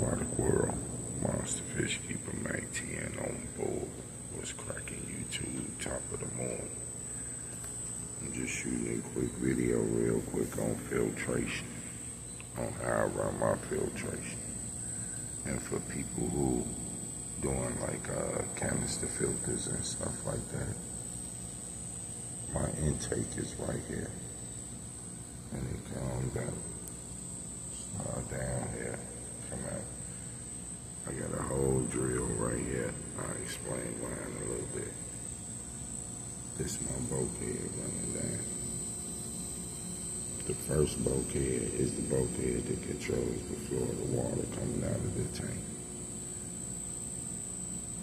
Aquatic World, Monster Fish Keeper Mac TN on board. What's cracking YouTube, top of the morning. I'm just shooting a quick video real quick on filtration, on how I run my filtration. And for people who doing like canister filters and stuff like that, my intake is right here. And it comes down. Down here, come out. I got a whole drill right here. I'll explain mine a little bit. This is my bulkhead running down. The first bulkhead is the bulkhead that controls the flow of the water coming out of the tank.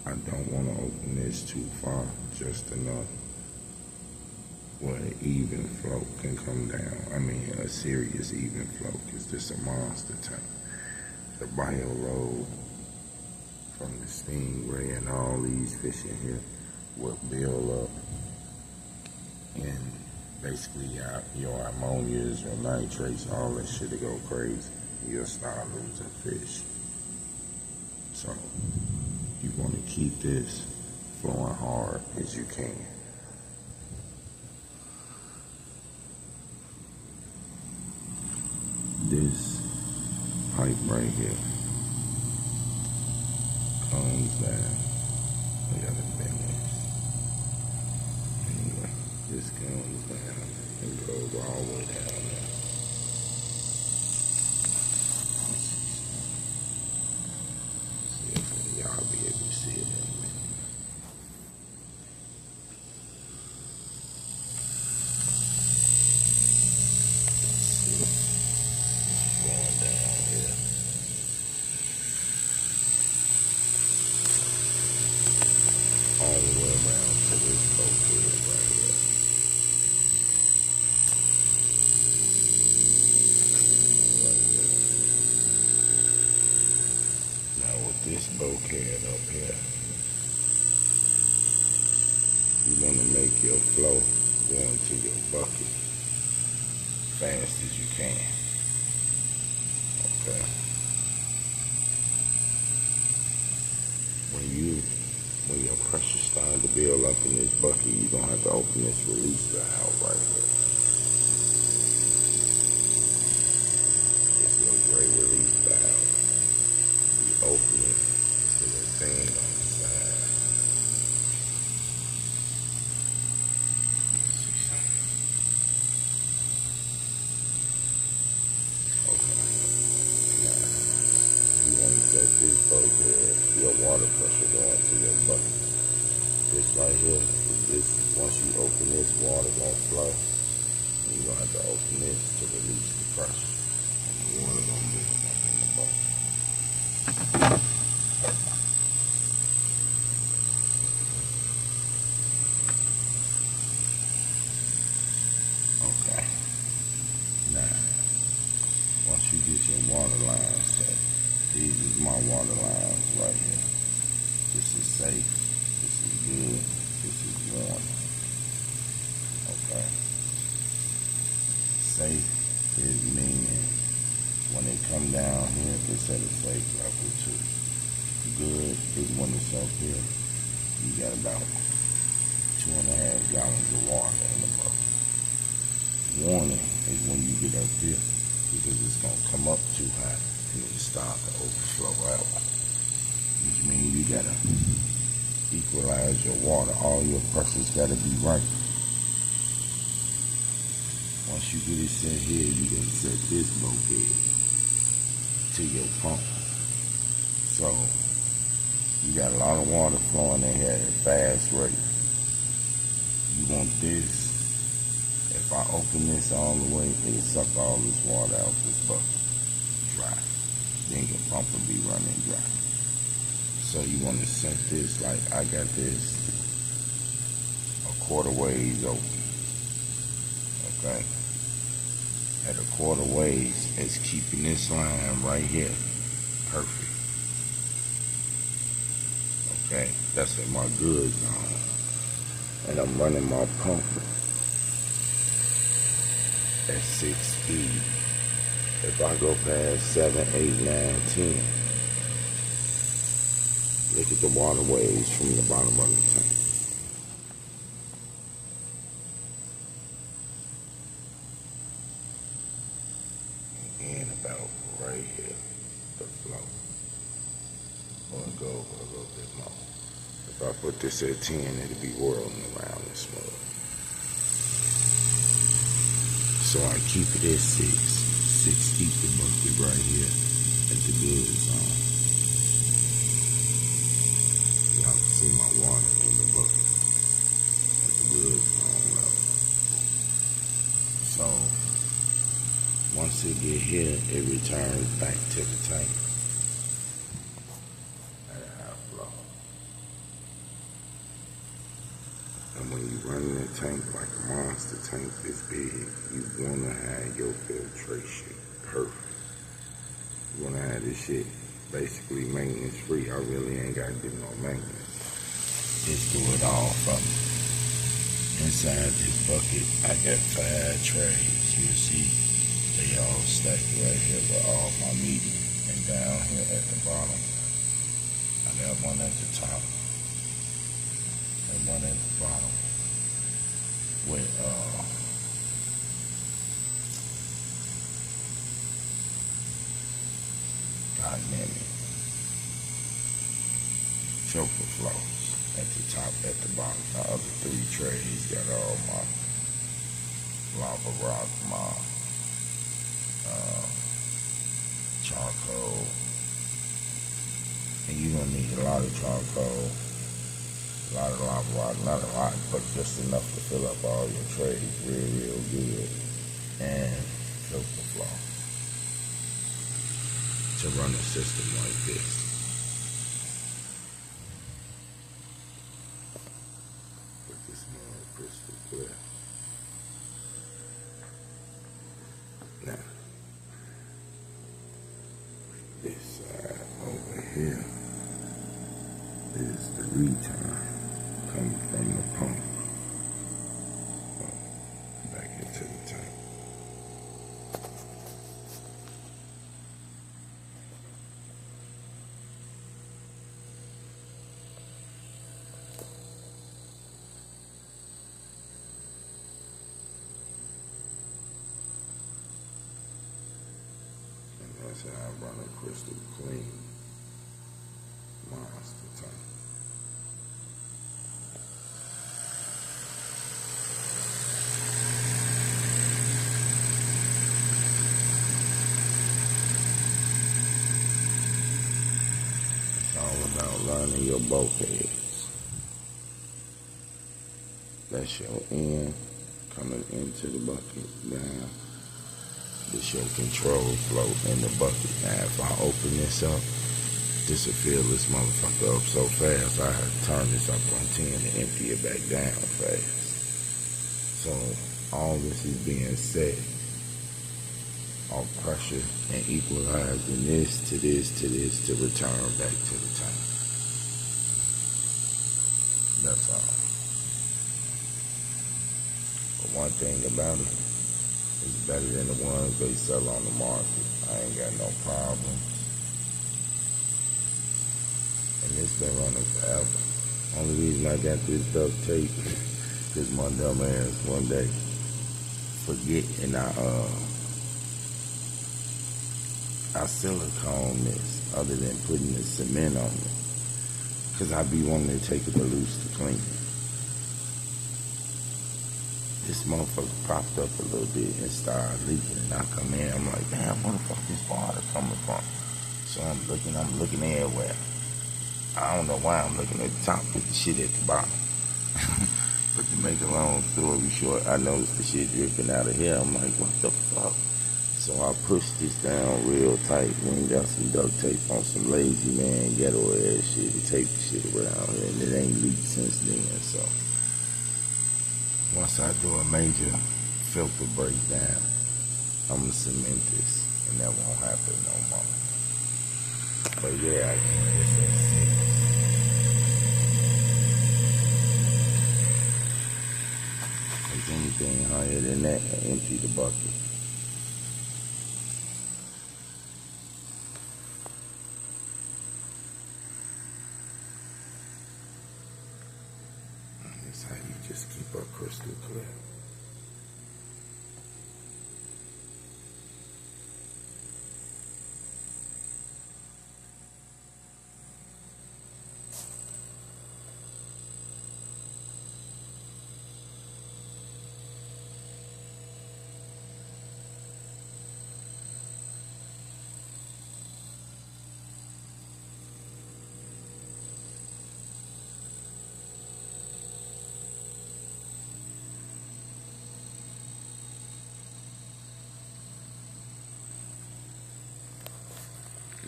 I don't want to open this too far, just enough where an even flow can come down. I mean, a serious even flow, because this is a monster tank. The bio load from the stingray and all these fish in here will build up, and basically your ammonias, your nitrates, all that shit will go crazy. You'll start losing fish. So you want to keep this flowing hard as you can. This pipe right here comes down. I gotta bend this. Anyway, this comes down and goes all the way down there. See if y'all be able to see it in a minute. Going down here. All the way around to this bulkhead right here. Right there. Now with this bulkhead up here, you want to make your flow go into your bucket fast as you can. Okay. When your pressure starting to build up in this bucket, you're gonna have to open this release valve right here. This little gray release valve. You open it to the thing on the side. Set this bulkhead, your water pressure going to your bucket. This right here, once you open this, water gonna flow. And you're gonna have to open this to release the pressure. And the water gonna move up in the bucket. Okay. Now, once you get your water line set, these is my water lines right here. This is safe. This is good. This is warm. Okay. Safe is meaning when they come down here, it's at a safe level too. Good is when it's up here. You got about 2.5 gallons of water in the bucket. Warning is when you get up here, because it's gonna come up too high and it start to overflow out, which means you gotta equalize your water. All your pressures gotta be right. Once you get it set here, you can set this bulkhead to your pump. So you got a lot of water flowing in here at a fast rate. You want this. If I open this all the way, it'll suck all this water out this bucket dry. Then your pump will be running dry. So you want to set this like I got this a quarter ways open. Okay. At a quarter ways, it's keeping this line right here perfect. Okay. That's at my good zone. And I'm running my pump at 6 speed. If I go past 7, 8, 9, 10, Look at the waterways from the bottom of the tank. And about right here, the flow. I'm gonna go over a little bit more. If I put this at 10, it'll be whirling around this mud. So I keep it at 6. 6 keep the bucket right here at the good zone. Y'all can see my water in the bucket at the good zone level. So once it get here, it returns back to the tank at a high flow. And when you run the tank like a monster tank this big, you wanna have your filtration perfect. You wanna have this shit basically maintenance free. I really ain't gotta do no maintenance. Just do it all for me. Inside this bucket, I got 5 trays. You see, they all stacked right here with all my media. And down here at the bottom, I got one at the top and one at the bottom with God damn it, filter flows at the top, at the bottom. The other 3 trays got all my lava rock, my charcoal, and you're gonna need a lot of charcoal, a lot of lava rock, not a lot, but just enough to fill up all your trays real good, and filter flow to run a system like this. Put this more crystal clear. Now, this side over here is the return coming from the pump back into the tank. That's how I run a crystal clean monster tank. It's all about learning your bulkheads. That's your end coming into the bucket down. This your control flow in the bucket. Now if I open this up, this will fill this motherfucker up so fast I have to turn this up on 10 and empty it back down fast. So all this is being set, all pressure and equalizing this to this to this to return back to the tank. That's all. But one thing about it, it's better than the ones they sell on the market. I ain't got no problems. And this been running forever. Only reason I got this duct tape is my dumb ass one day forget and I silicone this other than putting the cement on it. Cause I be wanting to take it to loose to clean it. This motherfucker popped up a little bit and started leaking, and I come in, I'm like, damn, where the fuck is water coming from? So I'm looking everywhere. I don't know why I'm looking at the top with the shit at the bottom. But to make a long story short, I noticed the shit dripping out of here. I'm like, what the fuck? So I pushed this down real tight, and got some duct tape on some lazy man ghetto ass shit to tape the shit around, and it ain't leaked since then, so. Once I do a major filter breakdown, I'm gonna cement this, and that won't happen no more. But yeah, it's at 6. If anything higher than that, I empty the bucket. just keep her crystal clear.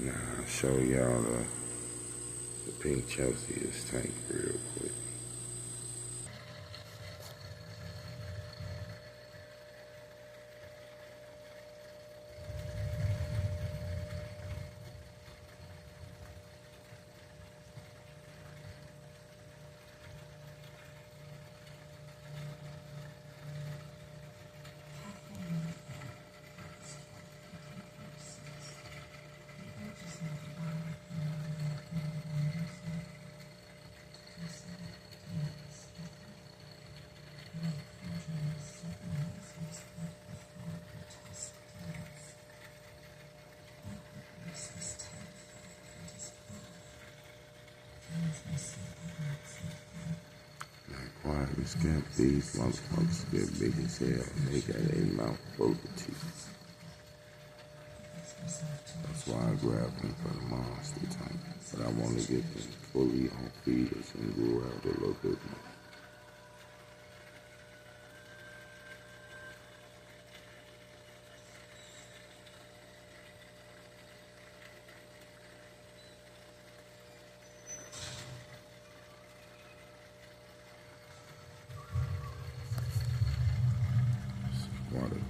Now I'll show y'all the pink Chelsea's tank real quick. Aquarius got these motherfuckers get big as hell. They got a mouth full of teeth. That's why I grabbed them for the monster tank. But I want to get them fully on feeders and grow out a little bit more. Water,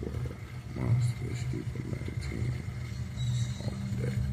monsters, you can maintain off that.